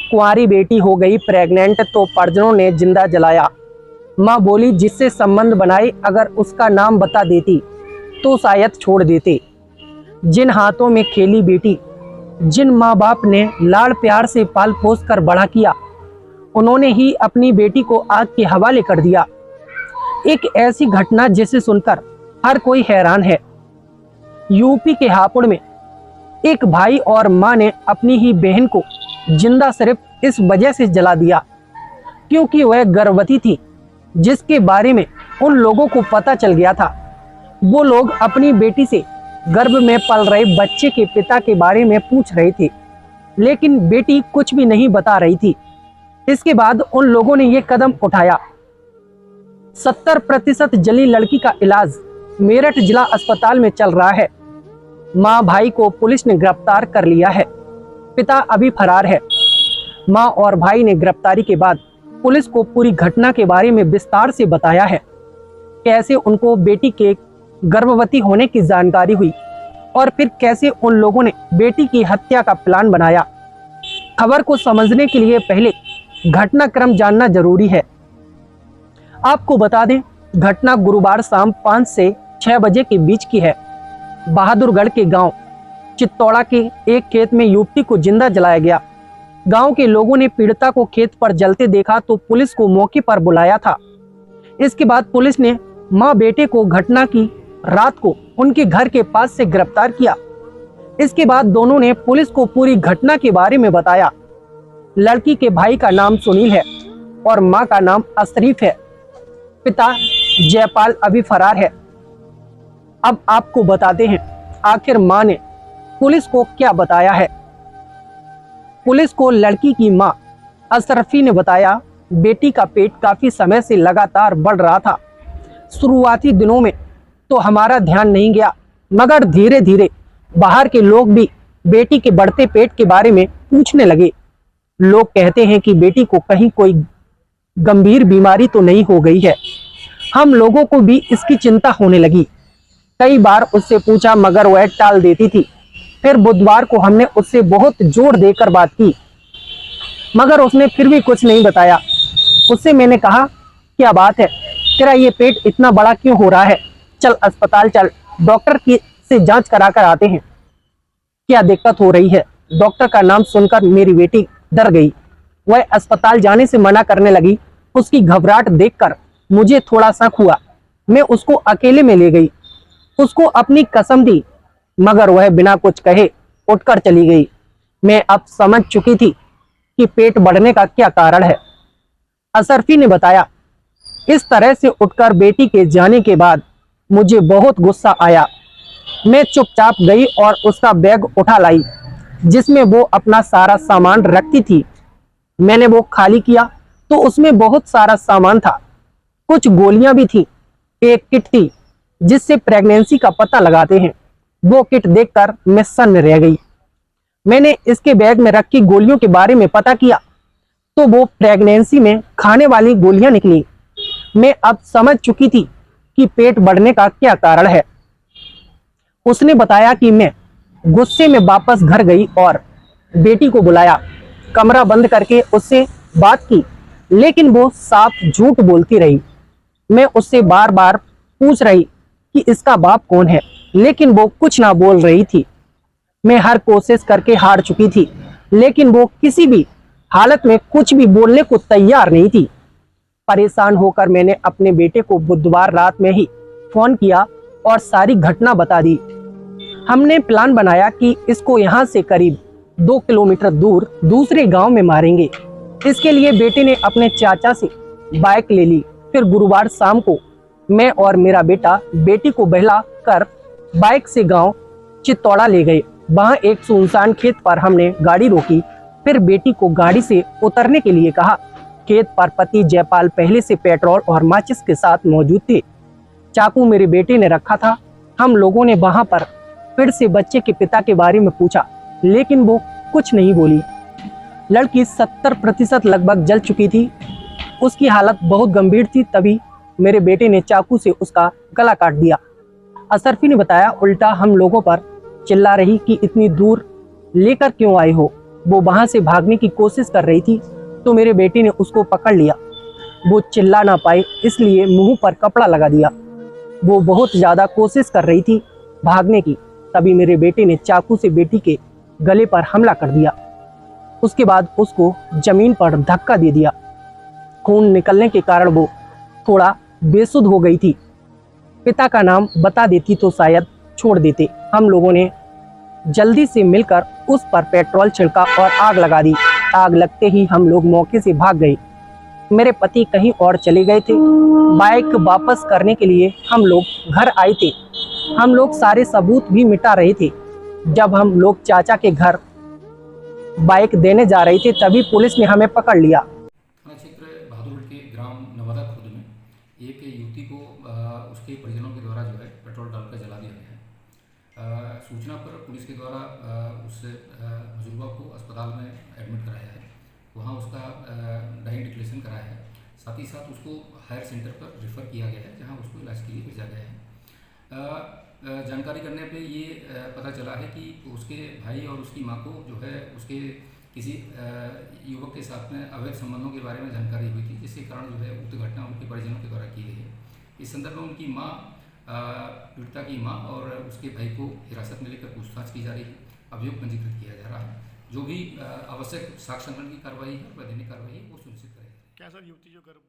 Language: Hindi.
कुंवारी बेटी हो गई प्रेग्नेंट तो परिजनों ने जिंदा जलाया। माँ बोली जिससे संबंध बनाए अगर उसका नाम बता देती तो शायद छोड़ देते। जिन हाथों में खेली बेटी, जिन माँ बाप ने लाड़ प्यार से पाल पोस कर बड़ा किया, उन्होंने ही अपनी बेटी को आग के हवाले कर दिया। एक ऐसी घटना जिसे सुनकर हर कोई हैरान है। यूपी के हापुड़ में एक भाई और माँ ने अपनी ही बहन को जिंदा सिर्फ इस वजह से जला दिया क्योंकि वह गर्भवती थी, जिसके बारे में उन लोगों को पता चल गया था। वो लोग अपनी बेटी से गर्भ में पल रहे बच्चे के पिता के बारे में पूछ रहे थे, लेकिन बेटी कुछ भी नहीं बता रही थी। इसके बाद उन लोगों ने ये कदम उठाया। 70% जली लड़की का इलाज मेरठ जिला अस्पताल में चल रहा है। मां भाई को पुलिस ने गिरफ्तार कर लिया है। पिता अभी फरार है। मां और भाई ने गिरफ्तारी के बाद पुलिस को पूरी घटना के बारे में विस्तार से बताया है, कैसे उनको बेटी के गर्भवती होने की जानकारी हुई और फिर कैसे उन लोगों ने बेटी की हत्या का प्लान बनाया। खबर को समझने के लिए पहले घटनाक्रम जानना जरूरी है। आपको बता दें, घटना गुरुवार शाम 5 से 6 बजे के बीच की है। बहादुरगढ़ के गांव चित्तौड़ा के एक खेत में युवती को जिंदा जलाया गया। गांव के लोगों ने पीड़िता को खेत पर जलते देखा तो पुलिस को मौके पर बुलाया था। इसके बाद पुलिस ने मां बेटे को घटना की रात को उनके घर के पास से गिरफ्तार किया। इसके बाद दोनों ने पुलिस को पूरी घटना के बारे में बताया। लड़की के भाई का नाम सुनील है और मां का नाम अशरीफ है। पिता जयपाल अभी फरार है। अब आपको बताते हैं आखिर मां ने पुलिस को क्या बताया है। पुलिस को लड़की की मां अशरफी ने बताया, बेटी का पेट काफी समय से लगातार बढ़ रहा था। शुरुआती दिनों में तो हमारा ध्यान नहीं गया, मगर धीरे धीरे बाहर के लोग भी बेटी के बढ़ते पेट के बारे में पूछने लगे। लोग कहते हैं कि बेटी को कहीं कोई गंभीर बीमारी तो नहीं हो गई है। हम लोगों को भी इसकी चिंता होने लगी। कई बार उससे पूछा मगर वह टाल देती थी। फिर बुधवार को हमने उससे बहुत जोर देकर बात की, मगर उसने फिर भी कुछ नहीं बताया। उससे मैंने कहा, क्या बात है, तेरा ये पेट इतना बड़ा क्यों हो रहा है? चल अस्पताल चल, डॉक्टर की से जांच करा कर आते हैं, क्या दिक्कत हो रही है। डॉक्टर का नाम सुनकर मेरी बेटी डर गई। वह अस्पताल जाने से मना करने लगी। उसकी घबराहट देखकर मुझे थोड़ा शक हुआ। मैं उसको अकेले में ले गई, उसको अपनी कसम दी, मगर वह बिना कुछ कहे उठकर चली गई। मैं अब समझ चुकी थी कि पेट बढ़ने का क्या कारण है। अशरफी ने बताया, इस तरह से उठकर बेटी के जाने के बाद मुझे बहुत गुस्सा आया। मैं चुपचाप गई और उसका बैग उठा लाई जिसमें वो अपना सारा सामान रखती थी। मैंने वो खाली किया तो उसमें बहुत सारा सामान था। कुछ गोलियां भी थी। एक किट थी जिससे प्रेगनेंसी का पता लगाते हैं। वो किट देखकर मैं सन्न रह गई। मैंने इसके बैग में रखी गोलियों के बारे में पता किया तो वो प्रेगनेंसी में खाने वाली गोलियां निकली। मैं अब समझ चुकी थी कि पेट बढ़ने का क्या कारण है। उसने बताया कि मैं गुस्से में वापस घर गई और बेटी को बुलाया, कमरा बंद करके उससे बात की, लेकिन वो साफ झूठ बोलती रही। मैं उससे बार बार पूछ रही कि इसका बाप कौन है, लेकिन वो कुछ ना बोल रही थी। मैं हर कोशिश करके हार चुकी थी, लेकिन वो किसी भी हालत में कुछ भी बोलने को तैयार नहीं थी। परेशान होकर मैंने अपने बेटे को बुधवार रात में ही फोन किया और सारी घटना बता दी। हमने प्लान बनाया कि इसको यहाँ से करीब 2 किलोमीटर दूर दूसरे गांव में मारेंगे। इसके लिए बेटे ने अपने चाचा से बाइक ले ली। फिर गुरुवार शाम को मैं और मेरा बेटा बेटी को बहला कर बाइक से गांव चित्तौड़ा ले गए। वहां एक सुनसान खेत पर हमने गाड़ी रोकी। फिर बेटी को गाड़ी से उतरने के लिए कहा। खेत पर पति जयपाल पहले से पेट्रोल और माचिस के साथ मौजूद थे। चाकू मेरे बेटे ने रखा था। हम लोगों ने वहां पर फिर से बच्चे के पिता के बारे में पूछा, लेकिन वो कुछ नहीं बोली। लड़की 70% लगभग जल चुकी थी। उसकी हालत बहुत गंभीर थी। तभी मेरे बेटे ने चाकू से उसका गला काट दिया। अशरफी ने बताया, उल्टा हम लोगों पर चिल्ला रही कि इतनी दूर लेकर क्यों आए हो, वो वहां से भागने की कोशिश कर रही थी तो मेरे बेटे ने उसको पकड़ लिया। वो चिल्ला ना पाए इसलिए मुंह पर कपड़ा लगा दिया। वो बहुत ज़्यादा कोशिश कर रही थी भागने की, तभी मेरे बेटे ने चाकू से बेटी के गले पर हमला कर दिया। उसके बाद उसको जमीन पर धक्का दे दिया। खून निकलने के कारण वो थोड़ा बेसुध हो गई थी। पिता का नाम बता देती तो शायद छोड़ देते। हम लोगों ने जल्दी से मिलकर उस पर पेट्रोल छिड़का और आग लगा दी। आग लगते ही हम लोग मौके से भाग गए। मेरे पति कहीं और चले गए थे। बाइक वापस करने के लिए हम लोग घर आए थे। हम लोग सारे सबूत भी मिटा रहे थे। जब हम लोग चाचा के घर बाइक देने जा रहे थे तभी पुलिस ने हमें पकड़ लिया। थाना क्षेत्र बहादुरगढ़ के ग्राम नवादा खुर्द में एक युवती को उसके परिजनों के द्वारा जो है पेट्रोल डालकर जला दिया गया है। सूचना पर पुलिस के द्वारा उस बुजुर्ग को अस्पताल में एडमिट कराया है। वहाँ उसका डाइडिक्लेशन कराया है। साथ ही साथ उसको हायर सेंटर पर रेफ़र किया गया है जहाँ उसको इलाज के लिए भेजा गया है। जानकारी करने पे ये पता चला है कि उसके भाई और उसकी माँ को जो है उसके किसी युवक के साथ में अवैध संबंधों के बारे में जानकारी हुई थी, जिसके कारण जो है उक्त घटना उनके परिजनों के द्वारा की गई है। इस संदर्भ में उनकी माँ, पीड़िता की माँ और उसके भाई को हिरासत में लेकर पूछताछ की जा रही है। अभियोग पंजीकृत किया जा रहा है। जो भी आवश्यक साक्ष्य संकलन की कार्रवाई है, वैधानिक कार्रवाई है, वो सुनिश्चित करेगी। क्या सर युवती जो घर